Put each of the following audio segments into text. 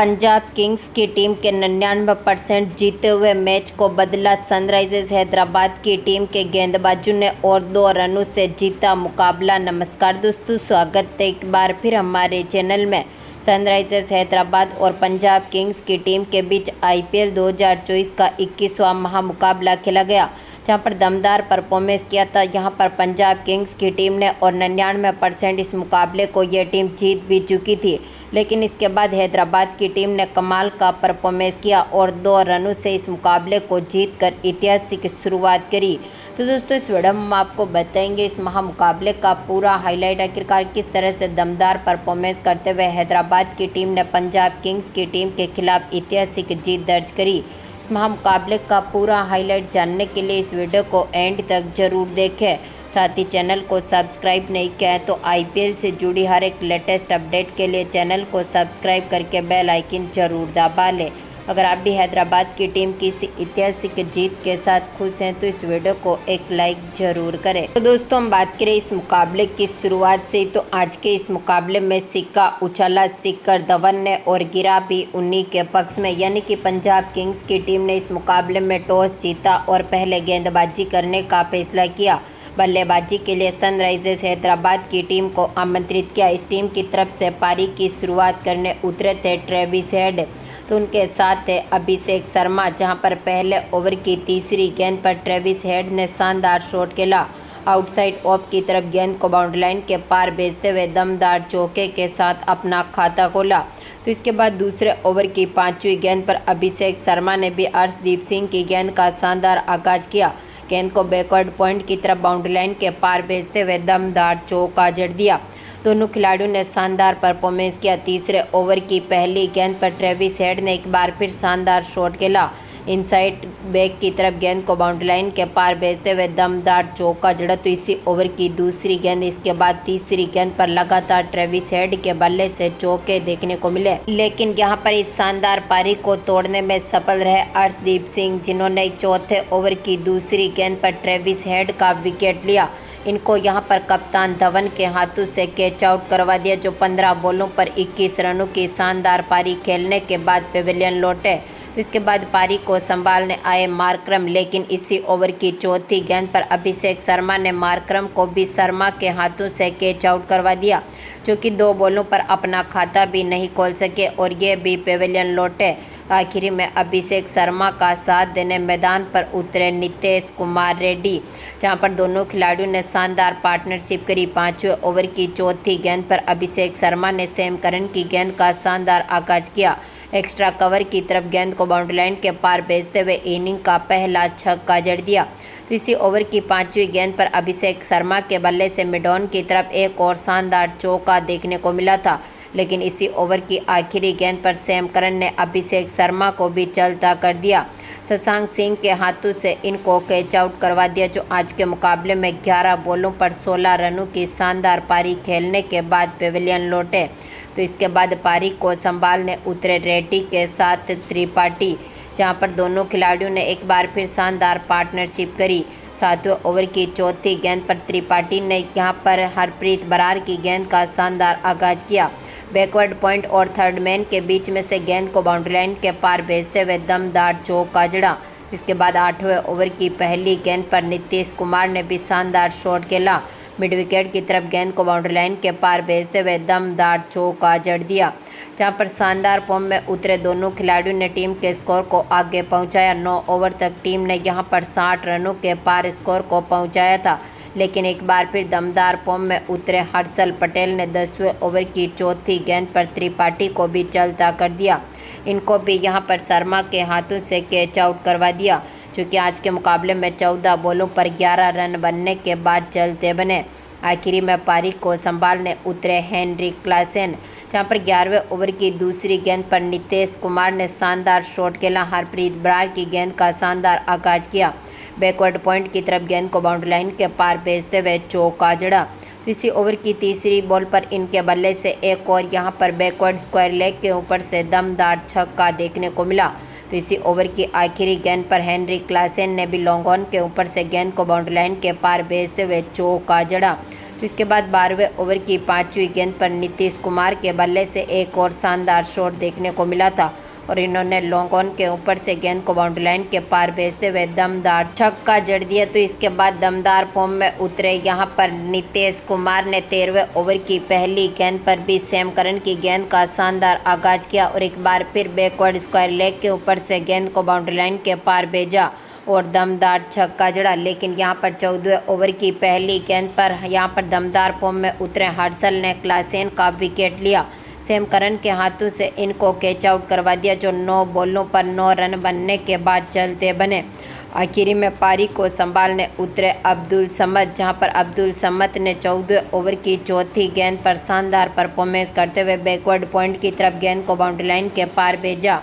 Punjab Kings की team के 99% जीते हुए मैच को बदला सनराइजर्स हैदराबाद की टीम के गेंदबाजों ने और 2 रनों से जीता मुकाबला। नमस्कार दोस्तों, स्वागत है एक बार फिर हमारे चैनल में। सनराइजर्स हैदराबाद और पंजाब किंग्स की टीम के बीच आईपीएल 2024 का 21वां महामुकाबला खेला गया, जहां पर दमदार परफॉर्मेंस किया था। यहां पर पंजाब किंग्स की टीम ने और 99% इस मुकाबले को ये टीम जीत भी चुकी थी, लेकिन इसके बाद हैदराबाद की टीम ने कमाल का परफॉर्मेंस किया और 2 रनों से इस मुकाबले को जीतकर ऐतिहासिक शुरुआत करी। तो दोस्तों, इस वीडियो में हम आपको बताएंगे इस महामुकाबले का पूरा हाईलाइट, आखिरकार किस तरह से दमदार परफॉर्मेंस करते हुए हैदराबाद की टीम ने पंजाब किंग्स की टीम के खिलाफ ऐतिहासिक जीत दर्ज करी। इस महामुकाबले का पूरा हाईलाइट जानने के लिए इस वीडियो को एंड तक जरूर देखें। साथ ही चैनल को सब्सक्राइब नहीं किया है तो आईपीएल से जुड़ी हर एक लेटेस्ट अपडेट के लिए चैनल को सब्सक्राइब करके बेल आइकन जरूर दबा लें। अगर आप भी हैदराबाद की टीम की इस ऐतिहासिक जीत के साथ खुश हैं तो इस वीडियो को एक लाइक जरूर करें। तो दोस्तों, हम बात करें इस मुकाबले की शुरुआत से, तो आज के इस मुकाबले में सिक्का उछाला शिखर धवन ने और गिरा भी उन्हीं के पक्ष में, यानी कि पंजाब किंग्स की टीम ने इस मुकाबले में टॉस जीता और पहले गेंदबाजी करने का फैसला किया। बल्लेबाजी के लिए सनराइजर्स हैदराबाद की टीम को आमंत्रित किया। इस टीम की तरफ से पारी की शुरुआत करने उतरे थे ट्रेविस हेड, तो उनके साथ थे अभिषेक शर्मा, जहां पर पहले ओवर की तीसरी गेंद पर ट्रेविस हेड ने शानदार शॉट खेला। आउटसाइड ऑफ की तरफ गेंद को बाउंड्री लाइन के पार भेजते हुए दमदार चौके के साथ अपना खाता खोला। तो इसके बाद दूसरे ओवर की 5वीं गेंद पर अभिषेक शर्मा ने भी अर्शदीप सिंह की गेंद का शानदार आगाज किया। गेंद को बैकवर्ड पॉइंट की तरफ बाउंड्री लाइन के पार भेजते हुए दमदार चौका जड़ दिया। दोनों खिलाड़ियों ने शानदार परफॉर्मेंस किया। तीसरे ओवर की पहली गेंद पर ट्रेविस हेड ने एक बार फिर शानदार शॉट खेला। इनसाइड बैक की तरफ गेंद को बाउंड्री लाइन के पार भेजते हुए दमदार चौका जड़ा। तो इसी ओवर की दूसरी गेंद, इसके बाद तीसरी गेंद पर लगातार ट्रेविस हेड के बल्ले से चौके देखने को मिले, लेकिन यहां पर इस शानदार पारी को तोड़ने में सफल रहे अर्शदीप सिंह, जिन्होंने चौथे ओवर की दूसरी गेंद पर ट्रेविस हेड का विकेट लिया। इनको यहां पर कप्तान धवन के हाथों से कैच आउट करवा दिया, जो 15 बॉलों पर 21 रनों की शानदार पारी खेलने के बाद पेविलियन लौटे। तो इसके बाद पारी को संभालने आए मार्करम, लेकिन इसी ओवर की चौथी गेंद पर अभिषेक शर्मा ने मार्करम को भी शर्मा के हाथों से कैच आउट करवा दिया, जो कि 2 बॉलों पर अपना खाता भी नहीं खोल सके और ये भी पेविलियन लौटे। आखिरी में अभिषेक शर्मा का साथ देने मैदान पर उतरे नीतीश कुमार रेड्डी, जहां पर दोनों खिलाड़ियों ने शानदार पार्टनरशिप करी। 5वें ओवर की चौथी गेंद पर अभिषेक शर्मा ने सैम करन की गेंद का शानदार आगाज किया। एक्स्ट्रा कवर की तरफ गेंद को बाउंड्री लाइन के पार भेजते हुए इनिंग का पहला छक्का जड़ दिया। तो इसी ओवर की 5वीं गेंद पर अभिषेक शर्मा के बल्ले से मिडॉन की तरफ एक और शानदार चौका देखने को मिला था, लेकिन इसी ओवर की आखिरी गेंद पर सैम करन ने अभिषेक शर्मा को भी चलता कर दिया। शशांक सिंह के हाथों से इनको कैच आउट करवा दिया, जो आज के मुकाबले में 11 बॉलों पर 16 रनों की शानदार पारी खेलने के बाद पेविलियन लौटे। तो इसके बाद पारी को संभालने उतरे रेड्डी के साथ त्रिपाठी, जहां पर दोनों खिलाड़ियों ने एक बार फिर शानदार पार्टनरशिप करी। 7वें ओवर की चौथी गेंद पर त्रिपाठी ने यहां पर हरप्रीत बरार की गेंद का शानदार आगाज किया। बैकवर्ड पॉइंट और थर्ड मैन के बीच में से गेंद को बाउंड्री लाइन के पार भेजते हुए दमदार चौका जड़ा। इसके बाद 8वें ओवर की पहली गेंद पर नीतीश कुमार ने भी शानदार शॉट खेला। मिड विकेट की तरफ गेंद को बाउंड्री लाइन के पार भेजते हुए दमदार चौका जड़ दिया, जहां पर शानदार फॉर्म में उतरे दोनों खिलाड़ियों ने टीम के स्कोर को आगे पहुंचाया। 9 ओवर तक टीम ने यहां पर 60 रनों के पार स्कोर को पहुंचाया था, लेकिन एक बार फिर दमदार फॉर्म में उतरे हर्षल पटेल ने 10वें ओवर की चौथी गेंद पर त्रिपाठी को भी चलता कर दिया। इनको भी यहां पर शर्मा के हाथों से कैच आउट करवा दिया, चूँकि आज के मुकाबले में 14 बॉलों पर 11 रन बनने के बाद चलते बने। आखिरी में पारी को संभालने उतरे हेनरिक क्लासेन, जहां पर 11वें ओवर की दूसरी गेंद पर नीतीश कुमार ने शानदार शॉट खेला। हरप्रीत बरार की गेंद का शानदार आगाज किया। बैकवर्ड पॉइंट की तरफ गेंद को बाउंड्री लाइन के पार भेजते हुए चौका जड़ा। इसी ओवर की तीसरी बॉल पर इनके बल्ले से एक और यहां पर बैकवर्ड स्क्वायर लेग के ऊपर से दमदार छक्का देखने को मिला। तो इसी ओवर की आखिरी गेंद पर हेनरिक क्लासेन ने भी लॉन्ग ऑन के ऊपर से गेंद को बाउंड्री लाइन के पार भेजते हुए चौका जड़ा। तो इसके बाद 12वें ओवर की 5वीं गेंद पर नीतीश कुमार के बल्ले से एक और शानदार शॉट देखने को मिला था और इन्होंने लॉन्ग ऑन के ऊपर से गेंद को बाउंड्री लाइन के पार भेजते हुए दमदार छक्का जड़ दिया। तो इसके बाद दमदार फॉर्म में उतरे यहां पर नीतीश कुमार ने 13वें ओवर की पहली गेंद पर भी सैम करन की गेंद का शानदार आगाज किया और एक बार फिर बैकवर्ड स्क्वायर लेग के ऊपर से गेंद को बाउंड्री लाइन के पार भेजा और दमदार छक्का जड़ा। लेकिन यहां पर 14वें ओवर की पहली गेंद पर यहां पर दमदार फॉर्म में उतरे हर्षल ने क्लासेन का विकेट लिया। सैम करन के हाथों से इनको कैच आउट करवा दिया, जो 9 बॉलों पर 9 रन बनने के बाद चलते बने। आखिरी में पारी को संभालने उतरे अब्दुल समद, जहां पर अब्दुल समद ने 14वें ओवर की चौथी गेंद पर शानदार परफॉर्मेंस करते हुए बैकवर्ड पॉइंट की तरफ गेंद को बाउंड्री लाइन के पार भेजा,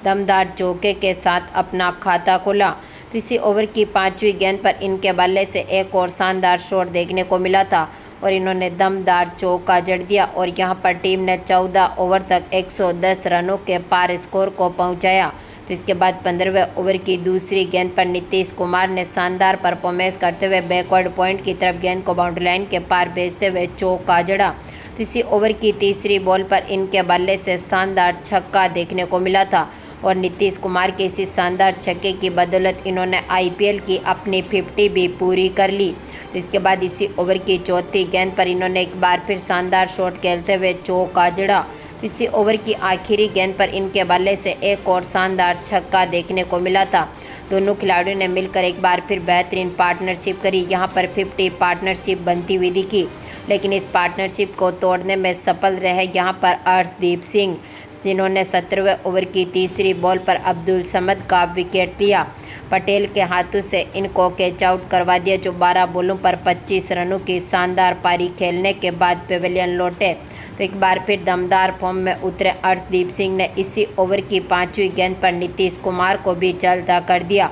दमदार चौके के साथ अपना खाता खोला। तो इसी ओवर की 5वीं गेंद पर इनके बल्ले से एक और शानदार शॉट देखने को मिला था और इन्होंने दमदार चौका जड़ दिया और यहां पर टीम ने 14 ओवर तक 110 रनों के पार स्कोर को पहुंचाया। तो इसके बाद 15वें ओवर की दूसरी गेंद पर नीतीश कुमार ने शानदार परफॉर्मेंस करते हुए बैकवर्ड पॉइंट की तरफ गेंद को बाउंड्री लाइन के पार भेजते हुए चौका जड़ा। तो इसी ओवर की तीसरी बॉल पर इनके बल्ले से शानदार छक्का देखने को मिला था और नीतीश कुमार के इसी शानदार छक्के की बदौलत इन्होंने आईपीएल की अपनी 50 भी पूरी कर ली। तो इसके बाद इसी ओवर की चौथी गेंद पर इन्होंने एक बार फिर शानदार शॉट खेलते हुए चौका जड़ा। इसी ओवर की आखिरी गेंद पर इनके बल्ले से एक और शानदार छक्का देखने को मिला था। दोनों खिलाड़ियों ने मिलकर एक बार फिर बेहतरीन पार्टनरशिप करी। यहां पर 50 पार्टनरशिप बनती हुई दिखी, लेकिन इस पार्टनरशिप को तोड़ने में सफल रहे यहां पर अर्शदीप सिंह, जिन्होंने 17वें ओवर की तीसरी बॉल पर अब्दुल समद का विकेट लिया। पटेल के हाथों से इनको कैच आउट करवा दिया, जो 12 बॉलों पर 25 रनों की शानदार पारी खेलने के बाद पेविलियन लौटे। तो एक बार फिर दमदार फॉर्म में उतरे अर्शदीप सिंह ने इसी ओवर की 5वीं गेंद पर नीतीश कुमार को भी चलता कर दिया।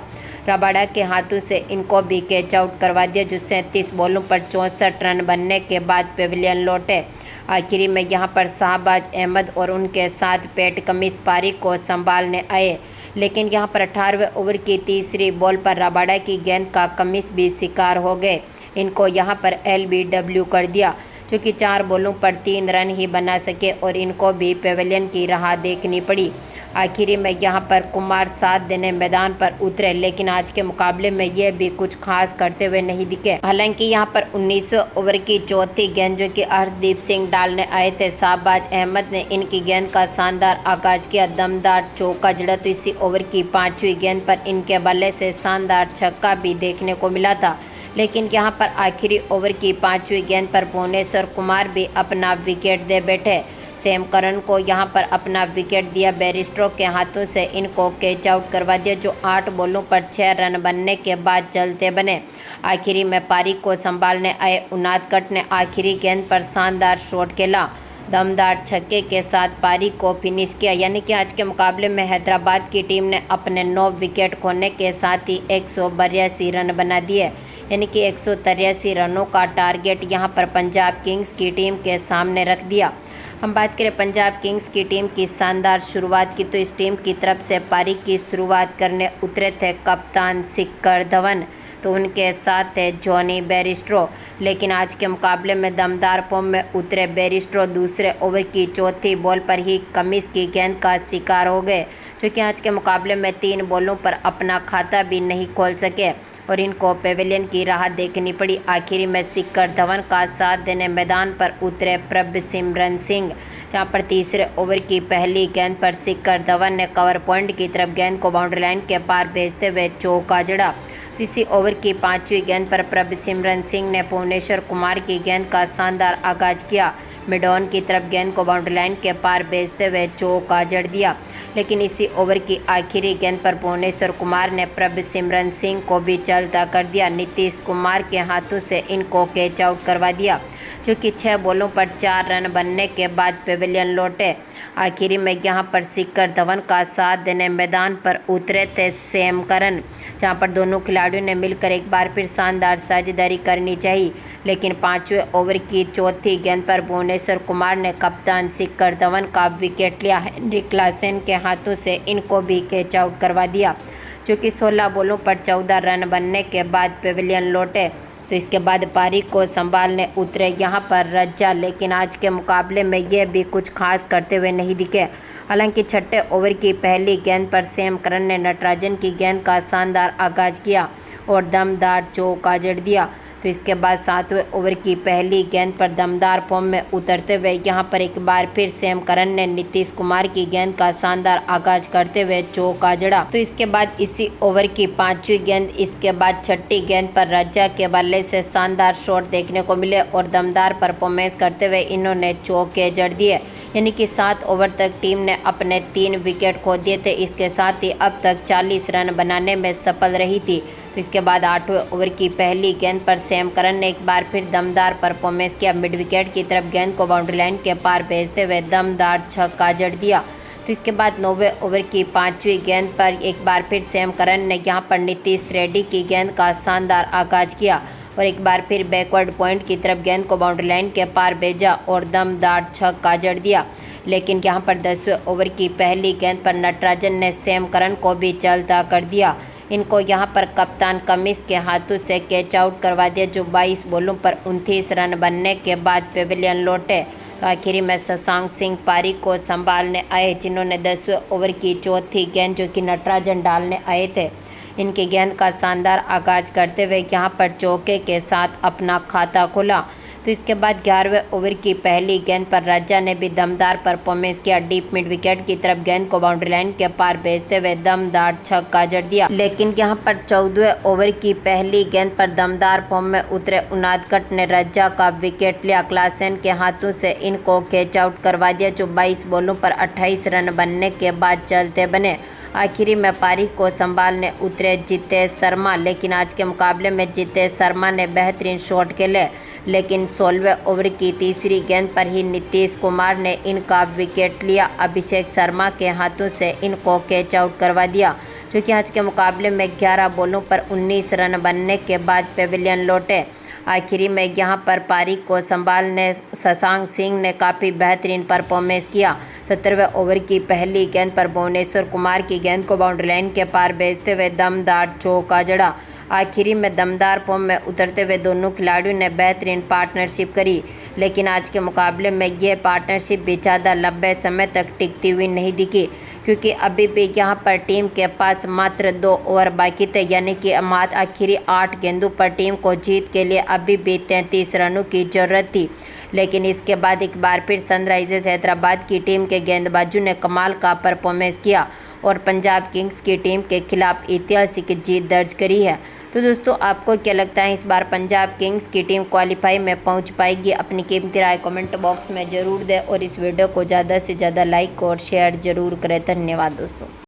रबाडा के हाथों से इनको भी कैच आउट करवा दिया, जो 37 बॉलों पर 64 रन बनने के बाद पेविलियन लौटे। आखिरी में यहां पर शाहबाज अहमद और उनके साथ पैट कमिंस पारी को संभालने आए, लेकिन यहां पर 18वें ओवर की तीसरी बॉल पर रबाडा की गेंद का कमिंस भी शिकार हो गए। इनको यहां पर LBW कर दिया, जो कि 4 बॉलों पर 3 रन ही बना सके और इनको भी पेविलियन की राह देखनी पड़ी। आखिरी में यहां पर कुमार साथ देने मैदान पर उतरे, लेकिन आज के मुकाबले में ये भी कुछ खास करते हुए नहीं दिखे। हालांकि यहां पर 19वें ओवर की चौथी गेंद जो कि अर्शदीप सिंह डालने आए थे, शाहबाज अहमद ने इनकी गेंद का शानदार आगाज किया, दमदार चौका जड़ा। तो इसी ओवर की 5वीं गेंद पर इनके बल्ले से शानदार छक्का भी देखने को मिला था, लेकिन यहां पर आखिरी ओवर की 5वीं गेंद पर भुवनेश्वर कुमार भी अपना विकेट दे बैठे। सैम करन को यहां पर अपना विकेट दिया, बैरिस्टो के हाथों से इनको कैच आउट करवा दिया, जो 8 बॉलों पर 6 रन बनने के बाद चलते बने। आखिरी में पारी को संभालने आए उनादकट ने आखिरी गेंद पर शानदार शॉट खेला, दमदार छक्के के साथ पारी को फिनिश किया। यानी कि आज के मुकाबले में हैदराबाद की टीम ने अपने 9 विकेट खोने के साथ ही 182 रन बना दिए, यानी कि 183 रनों का टारगेट यहां पर पंजाब किंग्स की टीम के सामने रख दिया। हम बात करें पंजाब किंग्स की टीम की शानदार शुरुआत की, तो इस टीम की तरफ से पारी की शुरुआत करने उतरे थे कप्तान शिखर धवन, तो उनके साथ थे जॉनी बैरिस्टो। लेकिन आज के मुकाबले में दमदार फॉर्म में उतरे बैरिस्टो दूसरे ओवर की चौथी बॉल पर ही कमिंस की गेंद का शिकार हो गए, जो कि आज के मुकाबले में 3 बॉलों पर अपना खाता भी नहीं खोल सके और इनको पेविलियन की राह देखनी पड़ी। आखिरी में शिखर धवन का साथ देने मैदान पर उतरे प्रभसिमरन सिंह, जहां पर तीसरे ओवर की पहली गेंद पर शिखर धवन ने कवर पॉइंट की तरफ गेंद को बाउंड्री लाइन के पार भेजते हुए चौका जड़ा। इसी ओवर की 5वीं गेंद पर प्रभसिमरन सिंह ने भुवनेश्वर कुमार की गेंद का शानदार आगाज किया, मिडॉन की तरफ गेंद को बाउंड्री लाइन के पार भेजते हुए चौका जड़ दिया। लेकिन इसी ओवर की आखिरी गेंद पर भुवनेश्वर कुमार ने प्रभसिमरन सिंह को भी चलता कर दिया। नीतीश कुमार के हाथों से इनको कैच आउट करवा दिया, जो कि 6 बॉलों पर 4 रन बनने के बाद पेविलियन लौटे। आखिरी में यहां पर शिखर धवन का साथ देने मैदान पर उतरे थे सैम करन, जहां पर दोनों खिलाड़ियों ने मिलकर एक बार फिर शानदार साझेदारी करनी चाहिए। लेकिन 5वें ओवर की चौथी गेंद पर भुवनेश्वर कुमार ने कप्तान शिखर धवन का विकेट लिया। हेनरी क्लासेन के हाथों से इनको भी कैच आउट करवा दिया, जो कि 16 बॉलों पर 14 रन बनने के बाद पेविलियन लौटे। तो इसके बाद पारी को संभालने उतरे यहाँ पर रज्जा, लेकिन आज के मुकाबले में ये भी कुछ खास करते हुए नहीं दिखे। हालांकि छठे ओवर की पहली गेंद पर सैम करन ने नटराजन की गेंद का शानदार आगाज किया और दमदार चौका जड़ दिया। तो इसके बाद सातवें ओवर की पहली गेंद पर दमदार फॉर्म में उतरते हुए यहाँ पर एक बार फिर सैम करन ने नीतीश कुमार की गेंद का शानदार आगाज करते हुए चौका जड़ा। तो इसके बाद इसी ओवर की पांचवी गेंद, इसके बाद छठी गेंद पर रज्जा के बल्ले से शानदार शॉट देखने को मिले और दमदार परफॉर्मेंस करते हुए इन्होंने चौके जड़ दिए। यानी कि 7 ओवर तक टीम ने अपने 3 विकेट खो दिए थे। इसके साथ ही अब तक 40 रन बनाने में सफल रही थी। तो इसके बाद 8वें ओवर की पहली गेंद पर सैम करन ने एक बार फिर दमदार परफॉर्मेंस किया। मिड विकेट की तरफ गेंद को बाउंड्री लाइन के पार भेजते हुए दमदार छक्का जड़ दिया। तो इसके बाद 9वें ओवर की 5वीं गेंद पर एक बार फिर सैम करन ने यहां पर नीतीश रेड्डी की गेंद का शानदार आगाज किया और एक बार फिर बैकवर्ड पॉइंट की तरफ गेंद को बाउंड्री लाइन के पार भेजा और दमदार छक्का जड़ दिया। लेकिन यहां पर 10वें ओवर की पहली गेंद पर नटराजन ने सैम करन को भी चलता कर दिया। इनको यहां पर कप्तान कमिंस के हाथों से कैच आउट करवा दिया, जो 22 बॉलों पर 29 रन बनने के बाद पेविलियन लौटे। तो आखिरी में शशांक सिंह पारी को संभालने आए, जिन्होंने 10वें ओवर की चौथी गेंद जो कि नटराजन डालने आए थे, इनकी गेंद का शानदार आगाज करते हुए यहाँ पर चौके के साथ अपना खाता खोला। तो इसके बाद 11वें ओवर की पहली गेंद पर रज्जा ने भी दमदार परफॉर्मेंस किया। डीप मिड विकेट की तरफ गेंद को बाउंड्री लाइन के पार भेजते हुए दमदार छक्का जड़ दिया। लेकिन यहाँ पर 14वें ओवर की पहली गेंद पर दमदार फॉर्म में उतरे उनादकट ने रज्जा का विकेट लिया। क्लासेन के हाथों से इनको कैच आउट करवा दिया, जो 22 बॉलों पर 28 रन बनने के बाद चलते बने। आखिरी में पारी को संभालने उतरे जितेश शर्मा, लेकिन आज के मुकाबले में जितेश शर्मा ने बेहतरीन शॉट खेले, लेकिन 16वें ओवर की तीसरी गेंद पर ही नीतीश कुमार ने इनका विकेट लिया। अभिषेक शर्मा के हाथों से इनको कैच आउट करवा दिया, जो कि आज के मुकाबले में 11 बॉलों पर 19 रन बनने के बाद पेविलियन लौटे। आखिरी में यहाँ पर पारी को संभालने शशांक सिंह ने काफ़ी बेहतरीन परफॉर्मेंस किया। 17वें ओवर की पहली गेंद पर भुवनेश्वर कुमार की गेंद को बाउंड्री लाइन के पार भेजते हुए दमदार चौका जड़ा। आखिरी में दमदार फॉर्म में उतरते हुए दोनों खिलाड़ियों ने बेहतरीन पार्टनरशिप करी, लेकिन आज के मुकाबले में यह पार्टनरशिप भी ज़्यादा लंबे समय तक टिकती हुई नहीं दिखी, क्योंकि अभी भी यहाँ पर टीम के पास मात्र 2 ओवर बाकी थे। यानी कि आखिरी 8 गेंदों पर टीम को जीत के लिए अभी भी 33 रनों की ज़रूरत थी। लेकिन इसके बाद एक बार फिर सनराइजर्स हैदराबाद की टीम के गेंदबाजों ने कमाल का परफॉर्मेंस किया और पंजाब किंग्स की टीम के खिलाफ ऐतिहासिक जीत दर्ज करी है। तो दोस्तों, आपको क्या लगता है, इस बार पंजाब किंग्स की टीम क्वालिफाई में पहुंच पाएगी? अपनी कीमती राय कमेंट बॉक्स में ज़रूर दें और इस वीडियो को ज़्यादा से ज़्यादा लाइक और शेयर ज़रूर करें। धन्यवाद दोस्तों।